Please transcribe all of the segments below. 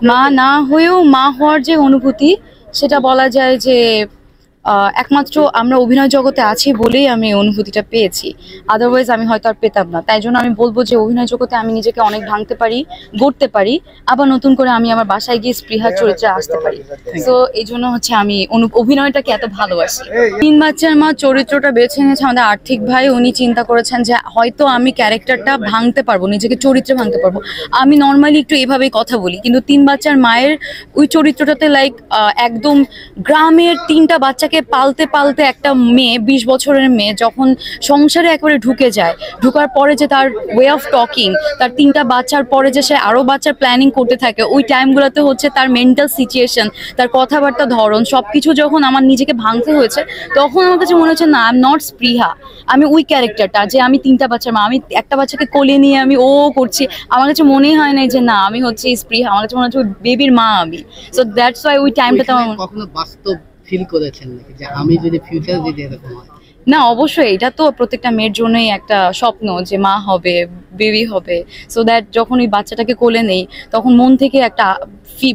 মা না হয়েও মা হওয়ার যে অনুভূতি সেটা বলা যায় যে একমাত্র আমরা অভিনয় জগতে আছি বলেই আমি এই অনুভূতিটা পেয়েছি। আদারওয়াইজ আমি হয়তো আর পেতাম না। তাই জন্য আমি বলবো যে অভিনয় জগতে আমি নিজেকে অনেক ভাঙতে পারি, গড়তে পারি, আবার নতুন করে আমি আমার বাসায় গিয়ে স্পৃহার চরিত্রে আসতে পারি। সো এই জন্য হচ্ছে আমি অভিনয়টাকে এত ভালোবাসি। তিন বাচ্চার মা চরিত্রটা বেছে নিয়েছে আমাদের আর্থিক ভাই। উনি চিন্তা করেছেন যে হয়তো আমি ক্যারেক্টারটা ভাঙতে পারবো, নিজেকে চরিত্রে ভাঙতে পারবো। আমি নর্মালি একটু এভাবেই কথা বলি, কিন্তু তিন বাচ্চার মায়ের ওই চরিত্রটাতে লাইক একদম গ্রামের তিনটা বাচ্চাকে পালতে পালতে একটা মেয়ে, 20 বছরের মেয়ে যখন সংসারে একেবারে ঢুকে যায়, ঢুকার পরে যে তার ওয়ে অফ টকিং, তার তিনটা বাচ্চার পরে যে সে আরো বাচ্চার প্ল্যানিং করতে থাকে, ওই টাইমগুলোতে হচ্ছে তার মেন্টাল সিচুয়েশন, তার কথাবার্তা ধরন সবকিছু যখন আমার নিজেকে ভাঙতে হয়েছে, তখন আমার কাছে মনে হচ্ছে না, আই এম নট স্পৃহা। আমি ওই ক্যারেক্টারটা, যে আমি তিনটা বাচ্চার মা, আমি একটা বাচ্চাকে কোলে নিয়ে আমি ও করছি, আমার কাছে মনেই হয় না যে না আমি হচ্ছে স্পৃহা। আমার কাছে মনে হচ্ছে বেবির মা আমি। সো দ্যাটস ওয়াই ওই টাইমটাতে আমার কখনো বাস্তব ফিল করেছেন নাকি যে আমি যদি ফিউচার যদি এরকম হয়? না, অবশ্যই এটা তো প্রত্যেকটা মেয়ের জন্যই একটা স্বপ্ন যে মা হবে, বেবি হবে। সো দ্যাট যখন ওই বাচ্চাটাকে কোলে নেই, তখন মন থেকে একটা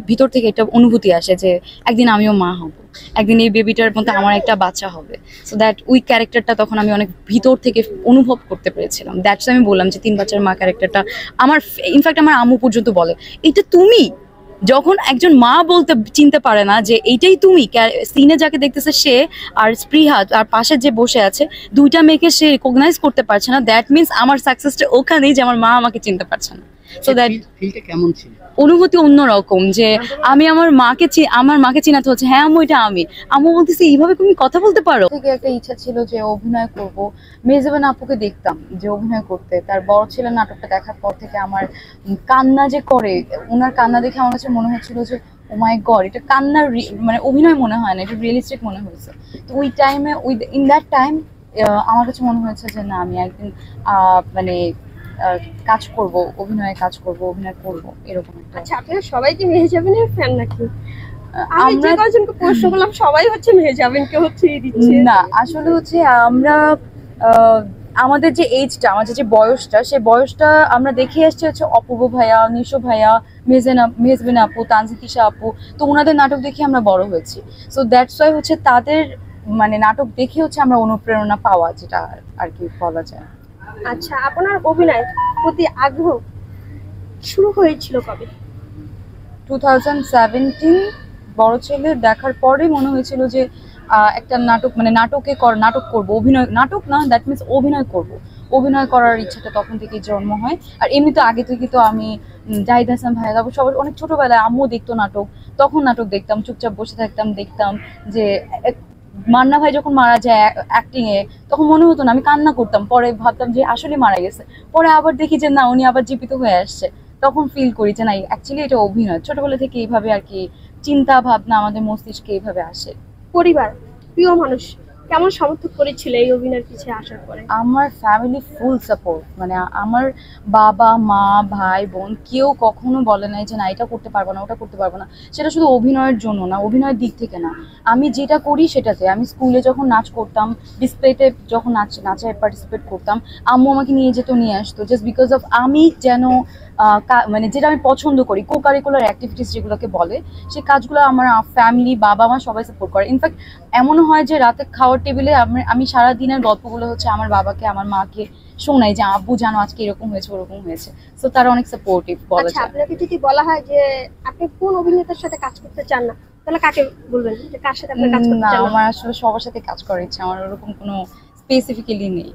ভিতর থেকে একটা অনুভূতি আসে যে একদিন আমিও মা হব, একদিন এই বেবিটার মধ্যে আমার একটা বাচ্চা হবে। সো দ্যাট ওই ক্যারেক্টারটা তখন আমি অনেক ভিতর থেকে অনুভব করতে পেরেছিলাম। দ্যাটস আমি বললাম যে তিন বাচ্চার মা ক্যারেক্টারটা আমার, ইনফ্যাক্ট আমার আম্মু পর্যন্ত বলে এটা তুমি। যখন একজন মা বলতে চিনতে পারে না যে এইটাই তুমি, সিনে যাকে দেখতেছে সে আর স্পৃহা আর পাশে যে বসে আছে, দুইটা মেয়েকে সে রিকগনাইজ করতে পারছে না, দ্যাট মিনস আমার সাকসেসটা ওখানেই যে আমার মা আমাকে চিনতে পারছে না। সো দ্যাট ফিলটা কেমন ছিল? অনুভূতি অন্যরকম, যে আমি আমার মাকে চিনাতে হচ্ছে, হ্যাঁ আম্মু এটা আমি। আম্মু বলতেছি এইভাবে তুমি কথা বলতে পারো। থেকে একটা ইচ্ছা ছিল যে অভিনয় করব। মেজবান আপুকে দেখতাম যে অভিনয় করতে, তার বড় ছেলের নাটকটা দেখার পর থেকে আমার কান্না যে করে, ওনার কান্না দেখে আমার কাছে মনে হচ্ছিল যে ও মাই গড, এটা কান্নার মানে অভিনয় মনে হয় না, এটা রিয়েলিস্টিক মনে হয়েছে। তো ওই টাইমে ইন দ্যাট টাইম আমার কাছে মনে হয়েছে যে না আমি একদিন মানে কাজ করব, অভিনয়ে কাজ করব, অভিনয় করব, এরকম একটা। আচ্ছা, আপনারা সবাই কি মেহজাবিনের ফ্যান নাকি? আমি যে কয়জনকে প্রশ্ন করলাম সবাই হচ্ছে মেহজাবিনকে হচ্ছে দিচ্ছে। না, আসলে হচ্ছে আমরা আমাদের যে এজটা, আমাদের যে বয়সটা, সেই বয়সটা আমরা দেখে আসছি হচ্ছে অপূর্ব ভাইয়া, নিশো ভাইয়া, মেজবিন আপু, তানজিতিশা আপু। তো ওনাদের নাটক দেখে আমরা বড় হয়েছি। সো দ্যাটস ওয়াই হচ্ছে তাদের মানে নাটক দেখে হচ্ছে আমরা অনুপ্রেরণা পাওয়া, যেটা আর কি বলা যায়। আচ্ছা, আপনার অভিনয় প্রতি আগ্রহ শুরু হয়েছিল কবে? 2017 বড় ছেলে দেখার পরে মনে হয়েছিল যে একটা নাটক, মানে নাটক করব, অভিনয়, নাটক না, দ্যাট মিনস অভিনয় করব। অভিনয় করার ইচ্ছাটা তখন থেকেই জন্ম হয়। আর এমনি তো আগে থেকে তো আমি জাহিদ হাসান ভাইয়া, তারপর সবার অনেক ছোটবেলায় আম্মু দেখতো নাটক, তখন নাটক দেখতাম, চুপচাপ বসে থাকতাম, দেখতাম যে মান্না ভাই যখন মারা যায় অ্যাক্টিং এ, তখন মনে হতো না, আমি কান্না করতাম, পরে ভাবতাম যে আসলে মারা গেছে, পরে আবার দেখি যে না উনি আবার জীবিত হয়ে আসছে, তখন ফিল করি যে না অ্যাকচুয়ালি এটা অভিনয়। ছোটবেলা থেকে এইভাবে আর কি চিন্তা ভাবনা আমাদের মস্তিষ্কে এইভাবে আসে। পরিবার, প্রিয় মানুষ কেমন সমর্থন করেছিল এই অভিনয়ের পিছিয়ে আসার পরে? আমার ফ্যামিলি ফুল সাপোর্ট, মানে আমার বাবা মা ভাই বোন কেউ কখনো বলে নাই যে না এটা করতে পারবো না, ওটা করতে পারবো না। সেটা শুধু অভিনয়ের জন্য না, অভিনয়ের দিক থেকে না, আমি যেটা করি সেটাতে। আমি স্কুলে যখন নাচ করতাম, ডিসপ্লেতে যখন নাচে পার্টিসিপেট করতাম, আম্মু আমাকে নিয়ে যেত, নিয়ে আসতো, জাস্ট বিকজ অফ আমি যেন মানে যেটা আমি পছন্দ করি, কো কারিকুলার অ্যাক্টিভিটিস যেগুলোকে বলে, সেই কাজগুলো আমার ফ্যামিলি, বাবা মা সবাই সাপোর্ট করে। ইনফ্যাক্ট এমনও হয় যে রাতে খাওয়ার টেবিলে আমি সারা দিনের গল্পগুলো হচ্ছে আমার বাবাকে, আমার মাকে শোনাই যে আব্বু জানো আজকে এরকম হয়েছে, ওরকম হয়েছে। সো তারা অনেক সাপোর্টিভ বলা আচ্ছা, যায়। আপনাকে যদি বলা হয় যে আপনি কোন অভিনেতার সাথে কাজ করতে চান না, তাহলে কাকে বলবেন যে কার সাথে আপনি কাজ করতে না, চান? আমার আসলে সবার সাথে কাজ করার ইচ্ছা, আমার ওরকম কোনো স্পেসিফিক্যালি নেই।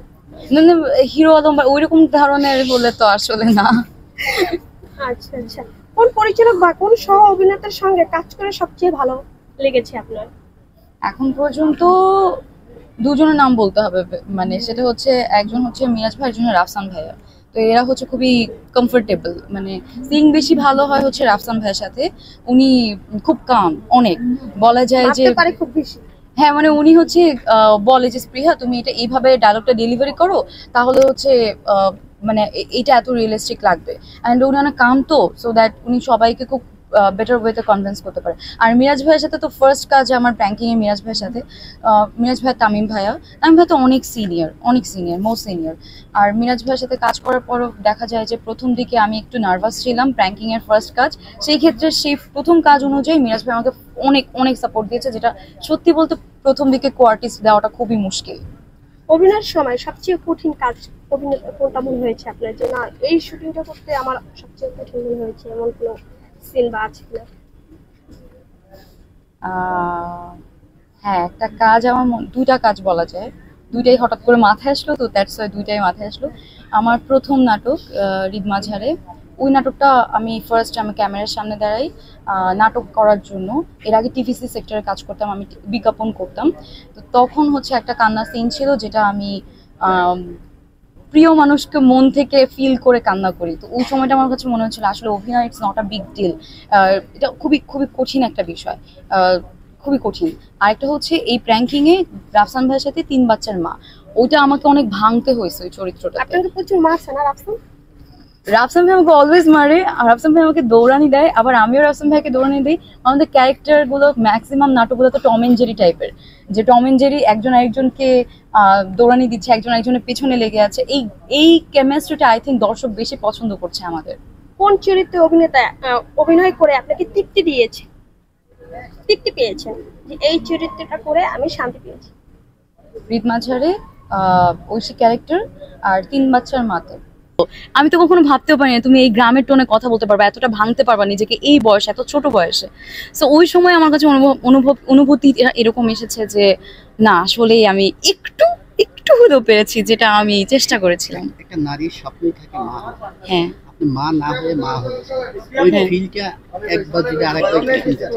হিরো আলম বা ওইরকম ধরনের হলে তো আসলে না। আচ্ছা আচ্ছা, কোন পরিচালক বা কোন সহ অভিনেতার সঙ্গে কাজ করে সবচেয়ে ভালো লেগেছে আপনার? এখন পর্যন্ত দুজনের নাম বলতে হবে, মানে সেটা হচ্ছে একজন হচ্ছে মিরাজ ভাই, একজন রাফসান ভাইয়া। তো এরা হচ্ছে খুবই কমফোর্টেবল, মানে সিং বেশি ভালো হয় হচ্ছে রাফসান ভাইয়ের সাথে। উনি খুব কাম, অনেক বলা যায় যে পারে খুব বেশি। হ্যাঁ, মানে উনি হচ্ছে বলে যে স্পৃহা তুমি এটা এইভাবে ডায়লগটা ডেলিভারি করো, তাহলে হচ্ছে মানে এটা এত রিয়েলিস্টিক লাগবে। অ্যান্ড উনি অনেক কাম, তো সো দ্যাট উনি সবাইকে খুব বেটার ওয়েতে কনভিন্স করতে পারে। আর মিরাজ ভাইয়ের সাথে তো ফার্স্ট কাজ আমার প্র্যাঙ্কিং এ মিরাজ ভাইয়ের সাথে। মিরাজ ভাই তামিম ভাইয়া তো অনেক সিনিয়র মোস্ট সিনিয়র। আর মিরাজ ভাইয়ের সাথে কাজ করার পরও দেখা যায় যে প্রথম দিকে আমি একটু নার্ভাস ছিলাম, প্র্যাঙ্কিং এর ফার্স্ট কাজ। সেই ক্ষেত্রে সেই প্রথম কাজ অনুযায়ী মিরাজ ভাই আমাকে অনেক অনেক সাপোর্ট দিয়েছে, যেটা সত্যি বলতে প্রথম দিকে কোয়ার্টিস্ট দেওয়াটা খুবই মুশকিল। অভিনয়ের সময় সবচেয়ে কঠিন কাজ অভিনেতা কোনটা মনে হয়েছে আপনার, যে না এই শুটিংটা করতে আমার সবচেয়ে কঠিন মনে হয়েছে, এমন কোনো সিন বা আছে কিনা? হ্যাঁ, একটা কাজ আমার দুইটা কাজ বলা যায়, দুইটাই হঠাৎ করে মাথায় আসলো, তো দ্যাটস ওয়াই দুইটাই মাথায় আসলো। আমার প্রথম নাটক ঈদ মাঝারে, ওই নাটকটা আমি ক্যামেরার সামনে দাঁড়াই নাটক করার জন্য। এর আগে টিভিসি সেক্টরে কাজ করতাম, আমি বিজ্ঞাপন করতাম। তো তখন হচ্ছে একটা কান্না সিন ছিল, যেটা আমি প্রিয় মানুষকে মন থেকে ফিল করে কান্না করি। তো ওই সময়টা আমার কাছে মনে হচ্ছিল আসলে অভিনয় it's not a big deal, এটা খুবই খুবই কঠিন একটা বিষয়, খুবই কঠিন। আরেকটা হচ্ছে এই প্র্যাঙ্কিং এ রাফসান ভাইয়ের সাথে 3 বাচ্চার মা, ওইটা আমাকে অনেক ভাঙতে হয়েছে ওই চরিত্রটা। আপনাকে প্রচুর মারছে না রাফসান ভাই আমাকে অলওয়েজ মারে, আর রাফসান ভাই আমাকে দৌড়ানি দেয়, আবার আমিও রাফসান ভাইকে দৌড়ানি দিই। আমাদের ক্যারেক্টার গুলো ম্যাক্সিমাম নাটকগুলো তো টম এন্ড জেরি টাইপের, যে টম এন্ড জেরি একজন আরেকজনকে দৌড়ানি দিচ্ছে, একজন আরেকজনের পেছনে লেগে আছে। এই কেমিস্ট্রিটা আই থিঙ্ক দর্শক বেশি পছন্দ করছে আমাদের। কোন চরিত্রে অভিনয় করে আপনাকে তৃপ্তি পেয়েছেন, যে এই চরিত্রটা করে আমি শান্তি পেয়েছি? ঈদ মাঝারে ঐশী ক্যারেক্টার আর 3 বাচ্চার মাতে। আমি তো কখনো ভাবতেও পারিনি তুমি এই গ্রামের টোনে কথা বলতে পারবা, এতটা ভাঙতে পারবা নিজেকে এই বয়সে, এত ছোট বয়সে। সো ওই সময় আমার কাছে অনুভূতি এরকম এসেছে যে না আসলেই আমি একটু হলেও পেরেছি, যেটা আমি চেষ্টা করেছিলাম। একটা নারীর স্বপ্নই থাকে মা হওয়া। হ্যাঁ, আপনি মা না হয়ে মা হয়েছে, ওই ফিলটা একবার যদি আরেকবার একটু শুনতে চাই।